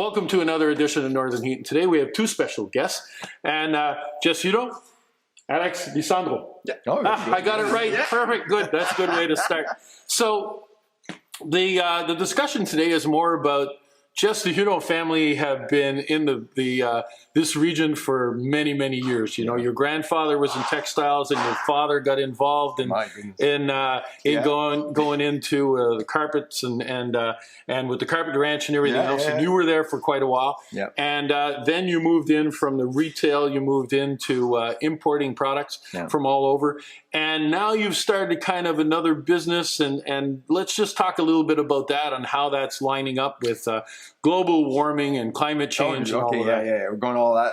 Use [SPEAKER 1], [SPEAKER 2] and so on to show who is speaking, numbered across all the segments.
[SPEAKER 1] Welcome to another edition of Northern Heat. And today we have two special guests. And Ges Hudon, Alex Lissandro.
[SPEAKER 2] Yeah.
[SPEAKER 1] I got it right. Yeah. Perfect. Good. That's a good way to start. So the discussion today is more about Ges, the Hudon family have been in this region for many, many years. You know, your grandfather was in textiles, and your father got involved in going into the carpets and with the carpet ranch and everything else. And you were there for quite a while. Yeah. And then you moved in from the retail. You moved into importing products from all over. And now you've started kind of another business. And let's just talk a little bit about that and how that's lining up with global warming and climate change. And all of that.
[SPEAKER 2] We're going all out.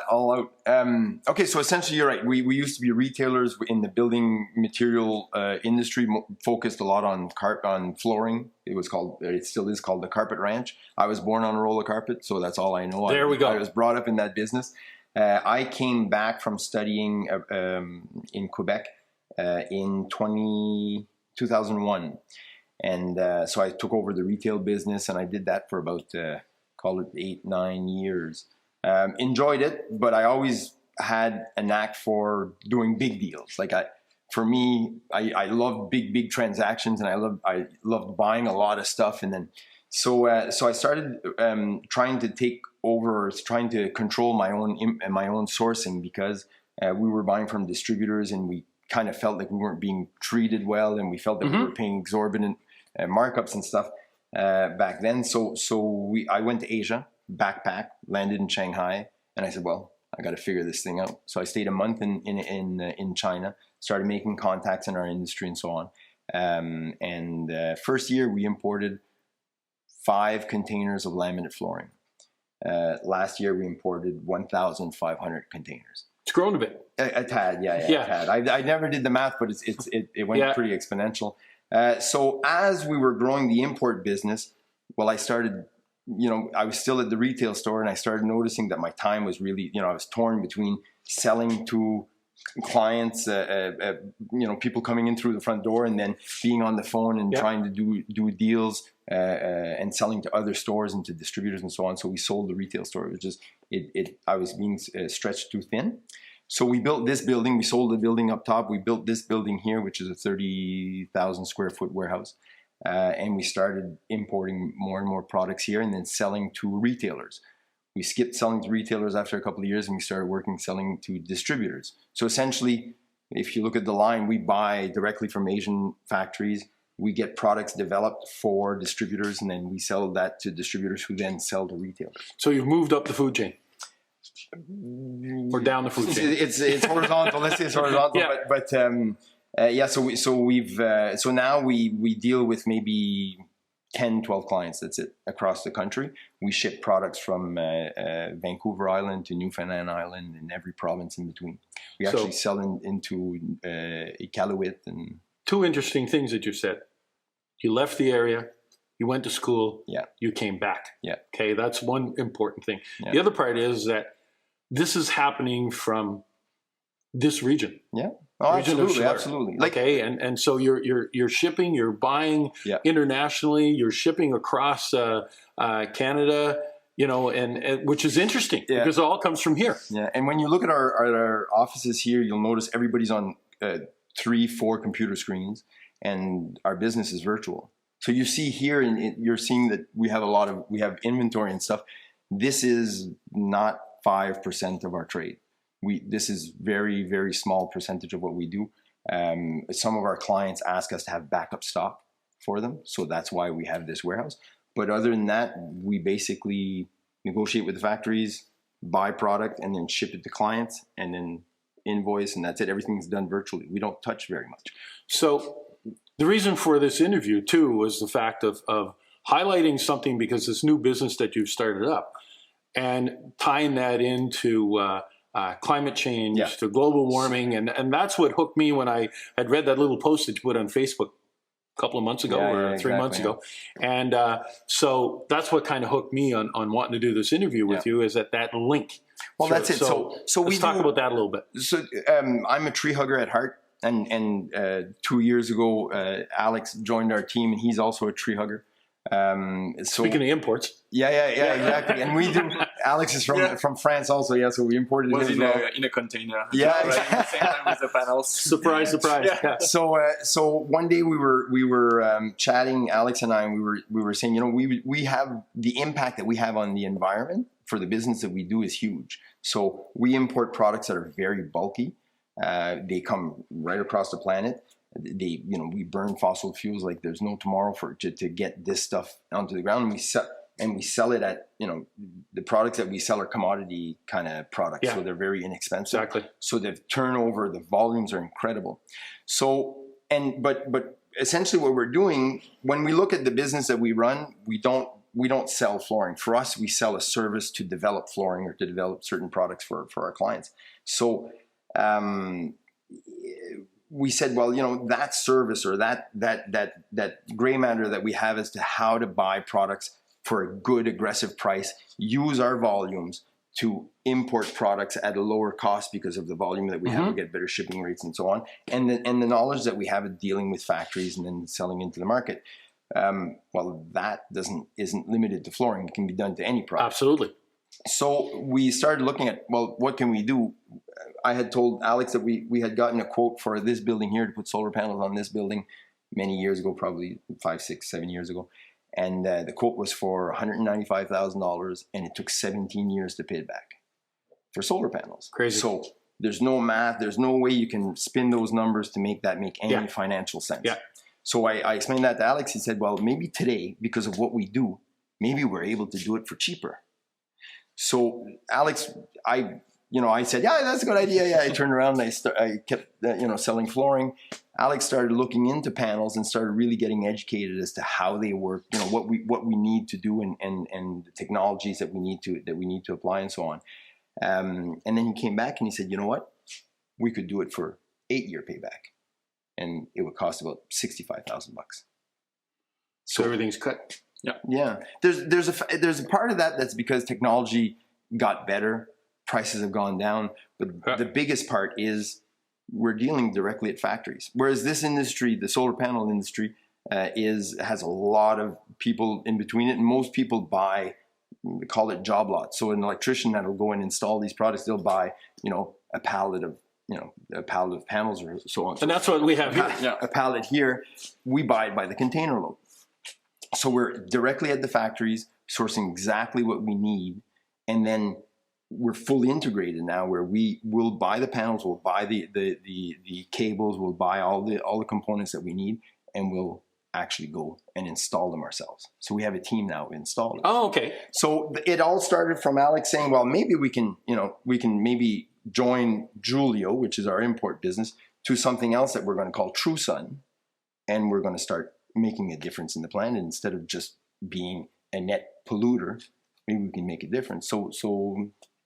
[SPEAKER 2] Okay, so essentially you're right. We used to be retailers in the building material industry, focused a lot on flooring. It still is called the Carpet Ranch. I was born on a roller carpet, so that's all I know.
[SPEAKER 1] There we go.
[SPEAKER 2] I was brought up in that business. I came back from studying in Quebec in 2001. And so I took over the retail business, and I did that for about, call it 8-9 years. Enjoyed it, but I always had a knack for doing big deals. Like for me, I love big transactions, and I loved buying a lot of stuff. And then, so I started trying to take over, trying to control my own sourcing, because we were buying from distributors, and we kind of felt like we weren't being treated well, and we felt that we were paying exorbitant markups and stuff back then. So I went to Asia, backpack, landed in Shanghai, and I said, well, I got to figure this thing out. So I stayed a month in China, started making contacts in our industry and so on. And first year we imported 5 containers of laminate flooring. Last year we imported 1,500 containers.
[SPEAKER 1] It's grown a bit.
[SPEAKER 2] A tad, yeah. A tad. I never did the math, but it went pretty exponential. So as we were growing the import business, well, I started, I was still at the retail store, and I started noticing that my time was really, I was torn between selling to clients, people coming in through the front door, and then being on the phone and trying to do deals and selling to other stores and to distributors and so on. So we sold the retail store. It was just, I was being stretched too thin. So we built this building. We sold the building up top. We built this building here, which is a 30,000 square foot warehouse. And we started importing more and more products here, and then selling to retailers. We skipped selling to retailers after a couple of years, and we started selling to distributors. So essentially, if you look at the line, we buy directly from Asian factories. We get products developed for distributors, and then we sell that to distributors who then sell to retailers.
[SPEAKER 1] So you've moved up the food chain. Or down the food chain.
[SPEAKER 2] It's horizontal. Let's say it's horizontal. So now we deal with maybe 10, 12 clients. That's it, across the country. We ship products from Vancouver Island to Newfoundland Island and every province in between. We actually sell into Iqaluit. And
[SPEAKER 1] 2 interesting things that you said. You left the area. You went to school. Yeah. You came back. Yeah. Okay, that's one important thing. Yeah. The other part is that this is happening from this region.
[SPEAKER 2] Yeah. Oh, absolutely.
[SPEAKER 1] Okay, and so you're shipping, you're buying internationally, you're shipping across Canada, and which is interesting because it all comes from here.
[SPEAKER 2] Yeah, and when you look at our offices here, you'll notice everybody's on 3-4 computer screens, and our business is virtual. So you see here, and you're seeing that we have inventory and stuff. This is not 5% of our trade. This is very, very small percentage of what we do. Some of our clients ask us to have backup stock for them, so that's why we have this warehouse. But other than that, we basically negotiate with the factories, buy product, and then ship it to clients, and then invoice, and that's it. Everything's done virtually. We don't touch very much.
[SPEAKER 1] So the reason for this interview, too, was the fact of highlighting something, because this new business that you've started up, and tying that into climate change, to global warming. And that's what hooked me when I had read that little post that you put on Facebook a couple of months ago or 3 months ago. And so that's what kind of hooked me on wanting to do this interview with you, is that link.
[SPEAKER 2] Well, that's it. So
[SPEAKER 1] let's talk about that a little bit.
[SPEAKER 2] So I'm a tree hugger at heart. And 2 years ago, Alex joined our team, and he's also a tree hugger.
[SPEAKER 1] Speaking of imports.
[SPEAKER 2] Yeah, exactly. And we do. Alex is from France also, yeah. So we imported it as well.
[SPEAKER 3] In a container.
[SPEAKER 2] Yeah,
[SPEAKER 3] right, at the same time with the panels.
[SPEAKER 1] Surprise! Yeah.
[SPEAKER 2] So one day we were chatting, Alex and I, and we were saying, we have the impact that we have on the environment for the business that we do is huge. So we import products that are very bulky. They come right across the planet. We burn fossil fuels like there's no tomorrow to get this stuff onto the ground. And we sell it at, the products that we sell are commodity kind of products. Yeah. So they're very inexpensive.
[SPEAKER 1] Exactly.
[SPEAKER 2] So the turnover, the volumes are incredible. So, but essentially what we're doing, when we look at the business that we run, we don't sell flooring. For us, we sell a service to develop flooring or to develop certain products for our clients. So, we said, well, that service or that gray matter that we have as to how to buy products for a good aggressive price, use our volumes to import products at a lower cost because of the volume that we have, we get better shipping rates and so on, and the knowledge that we have of dealing with factories and then selling into the market. Well, that isn't limited to flooring; it can be done to any product.
[SPEAKER 1] Absolutely.
[SPEAKER 2] So we started looking at, well, what can we do? I had told Alex that we had gotten a quote for this building here to put solar panels on this building many years ago, probably 5, 6, 7 years ago. And the quote was for $195,000, and it took 17 years to pay it back for solar panels.
[SPEAKER 1] Crazy.
[SPEAKER 2] So there's no math, there's no way you can spin those numbers to make that make any financial sense. Yeah. So I explained that to Alex. He said, well, maybe today, because of what we do, maybe we're able to do it for cheaper. So Alex, I said, yeah, that's a good idea. Yeah, I turned around and I kept, selling flooring. Alex started looking into panels and started really getting educated as to how they work, what we need to do and the technologies that we need to apply and so on. And then he came back and he said, you know what? We could do it for 8-year payback, and it would cost about $65,000.
[SPEAKER 1] So everything's cut.
[SPEAKER 2] Yeah. There's a part of that that's because technology got better, prices have gone down, but the biggest part is we're dealing directly at factories. Whereas this industry, the solar panel industry, has a lot of people in between it, and most people buy, we call it job lots. So an electrician that'll go and install these products, they'll buy, a pallet of panels or so on.
[SPEAKER 1] And that's what we have here.
[SPEAKER 2] A pallet here, we buy it by the container load. So we're directly at the factories, sourcing exactly what we need, and then we're fully integrated now, where we will buy the panels, we'll buy the cables, we'll buy all the components that we need, and we'll actually go and install them ourselves. So we have a team now installed.
[SPEAKER 1] Oh, okay.
[SPEAKER 2] So it all started from Alex saying, well, maybe we can maybe join Juleo, which is our import business, to something else that we're going to call TruSun, and we're going to start making a difference in the planet instead of just being a net polluter. Maybe we can make a difference. So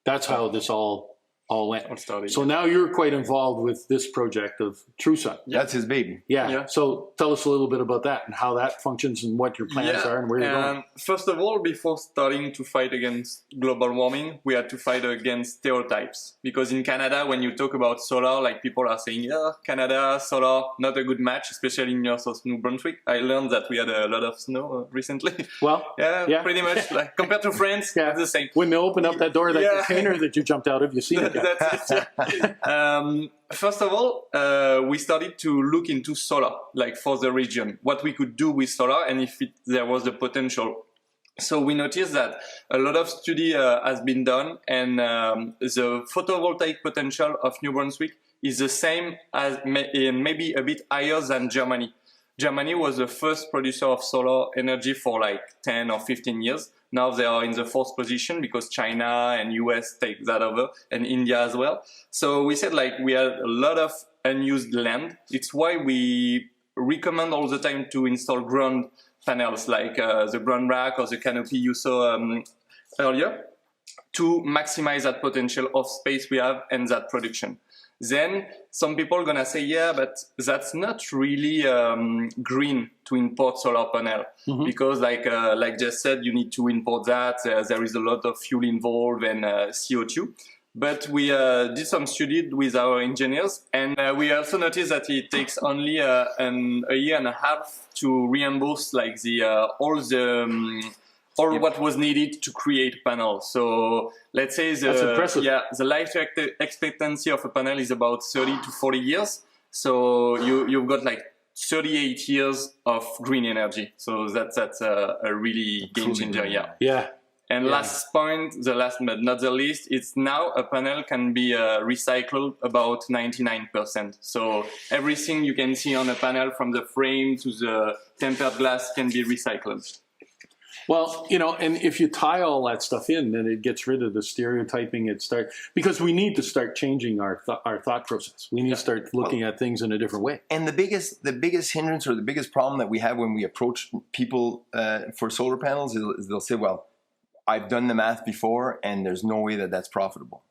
[SPEAKER 1] that's how this all went. So now you're quite involved with this project of TruSun.
[SPEAKER 2] That's his baby.
[SPEAKER 1] Yeah. So tell us a little bit about that and how that functions and what your plans are and where you're going.
[SPEAKER 3] First of all, before starting to fight against global warming, we had to fight against stereotypes. Because in Canada, when you talk about solar, like people are saying, yeah, Canada, solar, not a good match, especially in north of New Brunswick. I learned that we had a lot of snow recently.
[SPEAKER 1] Well,
[SPEAKER 3] yeah, pretty much. Like, compared to France, it's the same.
[SPEAKER 1] When they open up that door of that container that you jumped out of, you see it.
[SPEAKER 3] That's it. First of all, we started to look into solar, like for the region, what we could do with solar and if there was a potential. So we noticed that a lot of study has been done, and the photovoltaic potential of New Brunswick is the same as maybe a bit higher than Germany. Germany was the first producer of solar energy for like 10 or 15 years. Now they are in the fourth position because China and US take that over, and India as well. So we said like we had a lot of unused land. It's why we recommend all the time to install ground panels like the ground rack or the canopy you saw earlier to maximize that potential of space we have and that production. Then some people are gonna say, yeah, but that's not really green to import solar panel because, like Ges said, you need to import that. There is a lot of fuel involved and CO2. But we did some study with our engineers, and we also noticed that it takes only a year and a half to reimburse like all what was needed to create panels. So let's say the life expectancy of a panel is about 30 to 40 years. So you've got like 38 years of green energy. So that's a really game changer.
[SPEAKER 1] Yeah.
[SPEAKER 3] And last point, the last but not the least, it's now a panel can be recycled about 99%. So everything you can see on a panel, from the frame to the tempered glass, can be recycled.
[SPEAKER 1] Well, and if you tie all that stuff in, then it gets rid of the stereotyping. Because we need to start changing our thought process. We need to start looking at things in a different way.
[SPEAKER 2] And the biggest hindrance or the biggest problem that we have when we approach people for solar panels is they'll say, well, I've done the math before, and there's no way that that's profitable.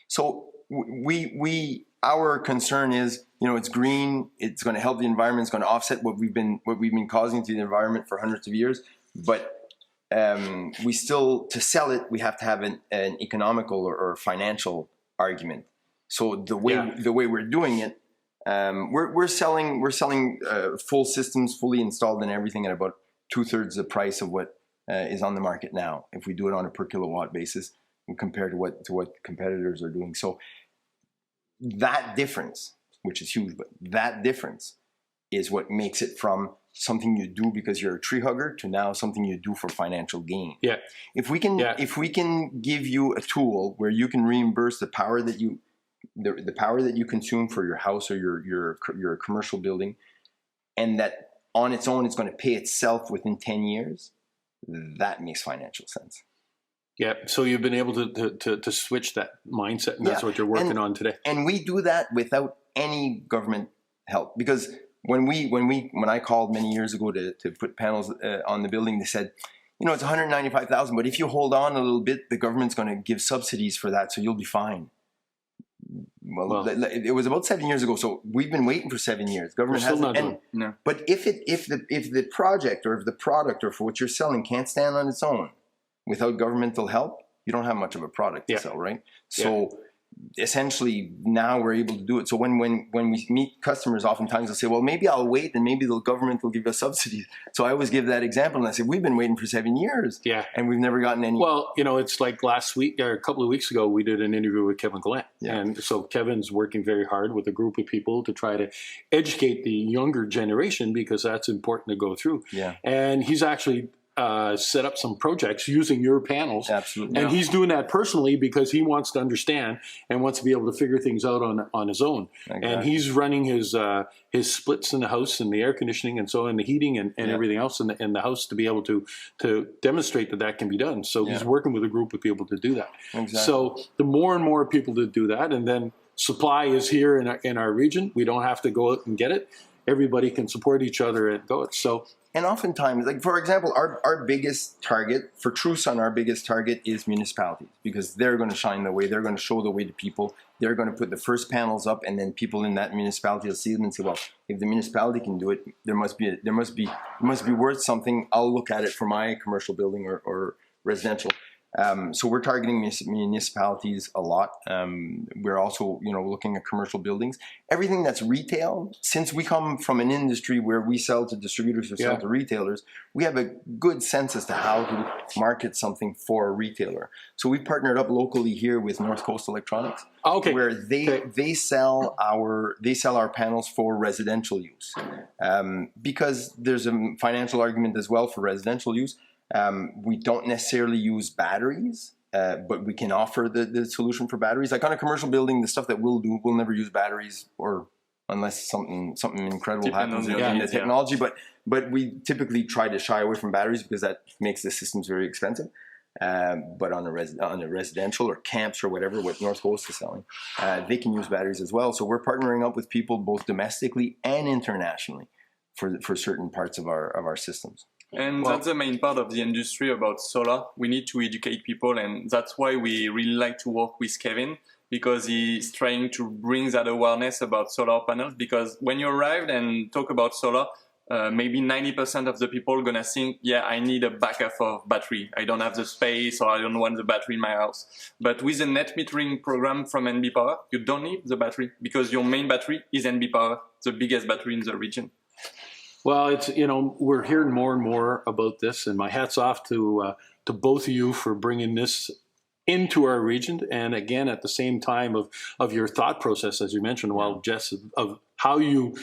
[SPEAKER 2] So our concern is, it's green, it's going to help the environment, it's going to offset what we've been causing to the environment for hundreds of years. But we still, to sell it, we have to have an economical or financial argument. So the way we're doing it, we're selling full systems, fully installed and everything, at about 2/3 the price of what is on the market now, if we do it on a per kilowatt basis compared to what competitors are doing. So that difference, which is huge, but that difference is what makes it from something you do because you're a tree hugger to now something you do for financial gain.
[SPEAKER 1] Yeah.
[SPEAKER 2] If we can give you a tool where you can reimburse the power that you consume for your house or your commercial building, and that on its own it's going to pay itself within 10 years, that makes financial sense.
[SPEAKER 1] Yeah, so you've been able to switch that mindset, and that's what you're working on today. And
[SPEAKER 2] we do that without any government help, because when I called many years ago to put panels on the building, they said, it's 195,000, but if you hold on a little bit, the government's going to give subsidies for that, so you'll be fine. Well, it was about 7 years ago, so we've been waiting for 7 years. Government hasn't. No. But if the project or if the product or for what you're selling can't stand on its own without governmental help, you don't have much of a product to sell, right? So essentially, now we're able to do it. So when we meet customers, oftentimes they'll say, well, maybe I'll wait and maybe the government will give us subsidies. So I always give that example, and I say, we've been waiting for 7 years, and we've never gotten any.
[SPEAKER 1] Well, it's like last week or a couple of weeks ago, we did an interview with Kevin Glenn. And so Kevin's working very hard with a group of people to try to educate the younger generation, because that's important to go through. And he's actually set up some projects using your panels.
[SPEAKER 2] Absolutely.
[SPEAKER 1] And he's doing that personally because he wants to understand and wants to be able to figure things out on his own. Exactly. And he's running his splits in the house and the air conditioning and so on, the heating and everything else in the house to be able to demonstrate that can be done. So he's working with a group of people to do that. Exactly. So the more and more people to do that, and then supply is here in our region. We don't have to go out and get it. Everybody can support each other and go it. So.
[SPEAKER 2] And oftentimes, like for example, our biggest target for TruSun, our biggest target is municipalities, because they're going to shine the way. They're going to show the way to people. They're going to put the first panels up, and then people in that municipality will see them and say, "Well, if the municipality can do it, it must be worth something. I'll look at it for my commercial building or residential." So we're targeting municipalities a lot. We're also, looking at commercial buildings. Everything that's retail, since we come from an industry where we sell to distributors who sell to retailers, we have a good sense as to how to market something for a retailer. So we partnered up locally here with North Coast Electronics, where they sell our panels for residential use, because there's a financial argument as well for residential use. We don't necessarily use batteries, but we can offer the solution for batteries. Like on a commercial building, the stuff that we'll do, we'll never use batteries, or unless something incredible happens in the technology. But we typically try to shy away from batteries because that makes the systems very expensive. But on a residential or camps or whatever, what North Coast is selling, they can use batteries as well. So we're partnering up with people both domestically and internationally for certain parts of our systems.
[SPEAKER 3] And that's the main part of the industry about solar. We need to educate people, and that's why we really like to work with Kevin, because he's trying to bring that awareness about solar panels. Because when you arrive and talk about solar, maybe 90% of the people gonna think, yeah, I need a backup of battery. I don't have the space, or I don't want the battery in my house. But with a net metering program from NB Power, you don't need the battery because your main battery is NB Power, the biggest battery in the region.
[SPEAKER 1] Well, it's, you know, we're hearing more and more about this, and my hat's off to both of you for bringing this into our region. And again, at the same time of your thought process, as you mentioned, well, Ges, of how you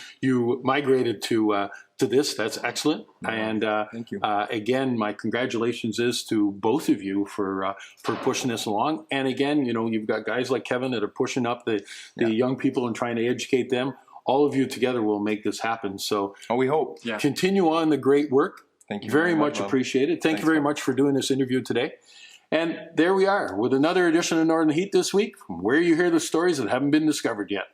[SPEAKER 1] migrated to this. That's excellent. And
[SPEAKER 2] thank you.
[SPEAKER 1] Again, my congratulations is to both of you for pushing this along. And again, you know, you've got guys like Kevin that are pushing up the young people and trying to educate them. All of you together will make this happen. So
[SPEAKER 2] we hope.
[SPEAKER 1] Continue on the great work.
[SPEAKER 2] Thank you
[SPEAKER 1] very much appreciated. Thank you very much for doing this interview today. And there we are with another edition of Northern Heat this week, where you hear the stories that haven't been discovered yet.